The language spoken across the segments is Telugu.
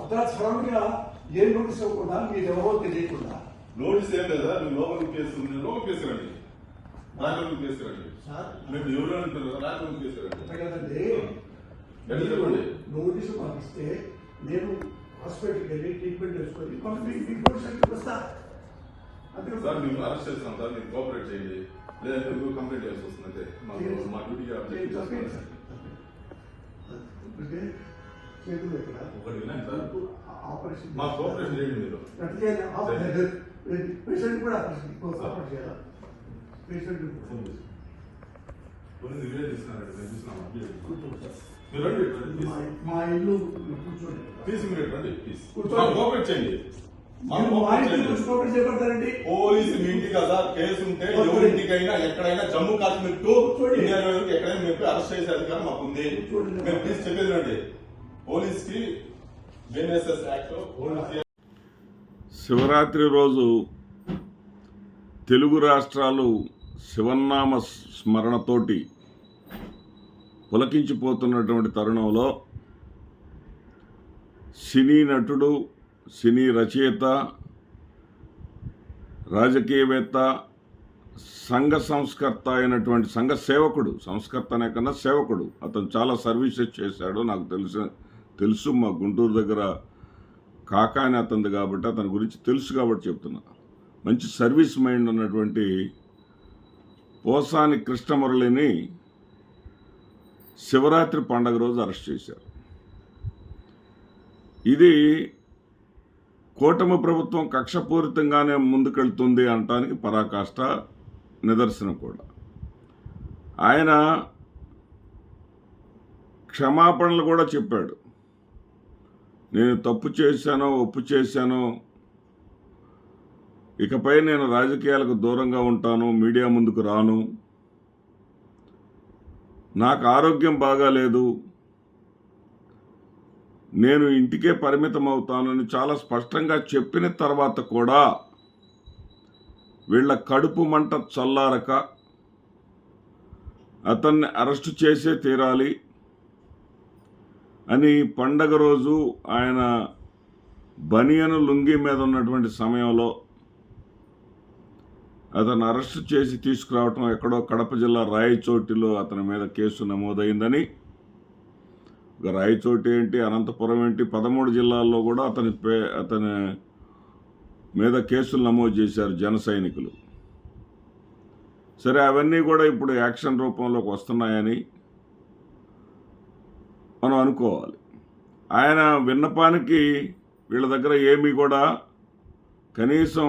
సడన్గా ఏ నోటీస్ ఇవ్వకుండా మీరు ఎవరో తెలియకుండా నోటీస్ ఏం లేదా మీరు లోపలికి కేసుకురండి రాజలోకి కేసుకురండి మీరు ఎవరు అంటారు రాజలోకి కేసుకురండి కదండి. చెప్పండి. నోటీసు పంపిస్తే నేను హాస్పిటల్కి వెళ్ళి ట్రీట్మెంట్ చేసుకొని మీకు నోటీస్ వస్తా అంతే సార్ మేము అరెస్ట్ చేస్తున్నాం సార్ మీరు కోఆపరేట్ చేయండి లేదంటే మీరు కంప్లైంట్ చేయాల్సి వస్తుంది అంతే మా డ్యూటీ చేతులు ఇక్కడ ఒకటి వినండి సార్ ఆపరేషన్ మా కోఆపరేషన్ చేయండి మీరు పేషెంట్ కూడా ఆపరేషన్ చేయాలా పేషెంట్ మీరే తీసుకున్నారండి మేము చూస్తున్నాం కూర్చోండి. మీరు రండి ప్లీజ్. మా ఇల్లు కూర్చోండి. ప్లీజ్ మీరు రండి ప్లీజ్ కూర్చోండి. కోఆపరేట్ చేయండి చేయబడతారండి. పోలీసు మీ ఇంటి కదా కేసు ఉంటే ఎవరింటికైనా ఎక్కడైనా జమ్మూ కాశ్మీర్ టు ఇండియా ఎక్కడైనా మీరు అరెస్ట్ చేసే అధికారం మాకు ఉంది. మీరు ప్లీజ్ చెప్పేది రండి. పోలీస్ కి బిఎన్ఎస్ఎస్ యాక్ట్ శివరాత్రి రోజు తెలుగు రాష్ట్రాలు శివనామ స్మరణతోటి పులకించిపోతున్నటువంటి తరుణంలో సినీ నటుడు, సినీ రచయిత, రాజకీయవేత్త, సంఘ సంస్కర్త అయినటువంటి సంఘ సేవకుడు, సంస్కర్త అనే కన్నా సేవకుడు, అతను చాలా సర్వీసెస్ చేశాడు. నాకు తెలుసు మా గుంటూరు దగ్గర కాకాని అతనిది కాబట్టి అతని గురించి తెలుసు కాబట్టి చెప్తున్నా. మంచి సర్వీస్ మైండ్ ఉన్నటువంటి పోసాని కృష్ణమురళిని శివరాత్రి పండగ రోజు అరెస్ట్ చేశారు. ఇది కూటమి ప్రభుత్వం కక్షపూరితంగానే ముందుకెళ్తుంది అనటానికి పరాకాష్ట, నిదర్శనం కూడా. ఆయన క్షమాపణలు కూడా చెప్పాడు. నేను తప్పు చేశాను, ఒప్పు చేశాను, ఇకపై నేను రాజకీయాలకు దూరంగా ఉంటాను, మీడియా ముందుకు రాను, నాకు ఆరోగ్యం బాగాలేదు, నేను ఇంటికే పరిమితం అవుతానని చాలా స్పష్టంగా చెప్పిన తర్వాత కూడా వీళ్ళ కడుపు మంట చల్లారక అతన్ని అరెస్టు చేసే తీరాలి అని పండగ రోజు ఆయన బనియను లుంగి మీద ఉన్నటువంటి సమయంలో అతను అరెస్టు చేసి తీసుకురావటం, ఎక్కడో కడప జిల్లా రాయచోటిలో అతని మీద కేసు నమోదైందని, రాయచోటి ఏంటి, అనంతపురం ఏంటి, 13 జిల్లాల్లో కూడా అతని మీద కేసులు నమోదు చేశారు జన సైనికులు. సరే, అవన్నీ కూడా ఇప్పుడు యాక్షన్ రూపంలోకి వస్తున్నాయని మనం అనుకోవాలి. ఆయన విన్నపానికి వీళ్ళ దగ్గర ఏమీ కూడా కనీసం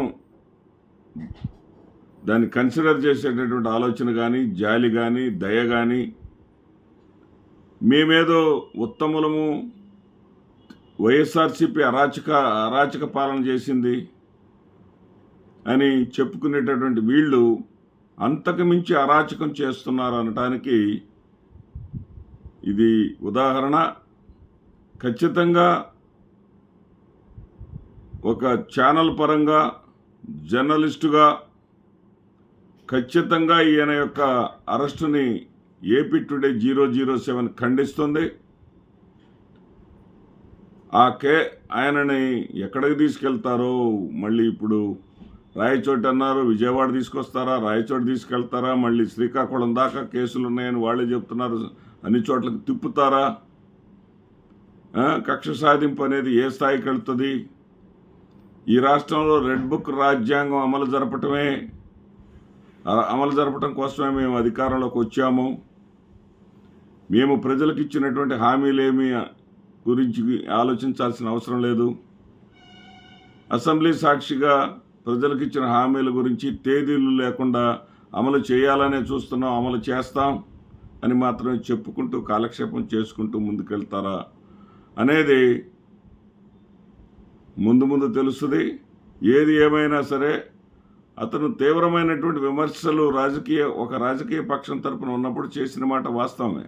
దాన్ని కన్సిడర్ చేసేటటువంటి ఆలోచన కానీ, జాలి కానీ, దయ కానీ, మేమేదో ఉత్తములము, వైఎస్ఆర్సీపీ అరాచక పాలన చేసింది అని చెప్పుకునేటటువంటి వీళ్ళు అంతకు మించి అరాచకం చేస్తున్నారు అనటానికి ఇది ఉదాహరణ. ఖచ్చితంగా ఒక ఛానల్ పరంగా, జర్నలిస్టుగా ఖచ్చితంగా ఈయన యొక్క అరెస్టుని ఏపీ టుడే 007 ఖండిస్తుంది. ఆయనని ఎక్కడికి తీసుకెళ్తారో, మళ్ళీ ఇప్పుడు రాయచోటి అన్నారు, విజయవాడ తీసుకొస్తారా, రాయచోటి తీసుకెళ్తారా, మళ్ళీ శ్రీకాకుళం దాకా కేసులు ఉన్నాయని వాళ్ళే చెప్తున్నారు, అన్ని చోట్లకి తిప్పుతారా, కక్ష సాధింపు అనేది ఏ స్థాయికి వెళ్తుంది? ఈ రాష్ట్రంలో రెడ్ బుక్ రాజ్యాంగం అమలు జరపటం కోసమే మేము అధికారంలోకి వచ్చాము. మేము ప్రజలకు ఇచ్చినటువంటి హామీలేమి గురించి ఆలోచించాల్సిన అవసరం లేదు. అసెంబ్లీ సాక్షిగా ప్రజలకు ఇచ్చిన హామీల గురించి తేదీలు లేకుండా అమలు చేయాలనే చూస్తున్నాం, అమలు చేస్తాం అని మాత్రమే చెప్పుకుంటూ కాలక్షేపం చేసుకుంటూ ముందుకెళ్తారా అనేది ముందు తెలుస్తుంది. ఏది ఏమైనా సరే అతను తీవ్రమైనటువంటి విమర్శలు ఒక రాజకీయ పక్షం తరపున ఉన్నప్పుడు చేసిన మాట వాస్తవమే.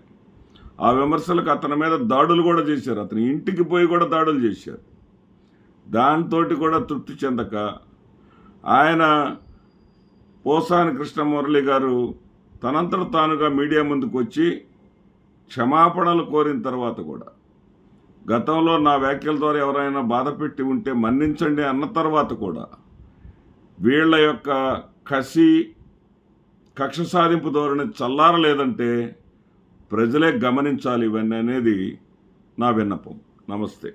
ఆ విమర్శలకు అతని మీద దాడులు కూడా చేశారు, అతని ఇంటికి పోయి కూడా దాడులు చేశారు. దాంతో కూడా తృప్తి చెందక ఆయన పోసాని కృష్ణమురళి గారు తనంతట తానుగా మీడియా ముందుకు వచ్చి క్షమాపణలు కోరిన తర్వాత కూడా గతంలో నా వ్యాఖ్యల ద్వారా ఎవరైనా బాధ పెట్టి ఉంటే మన్నించండి అన్న తర్వాత కూడా వీళ్ళ యొక్క కక్ష సాధింపు ధోరణి చల్లారలేదంటే ప్రజలే గమనించాలి ఇవన్నీ అనేది నా విన్నపం. నమస్తే.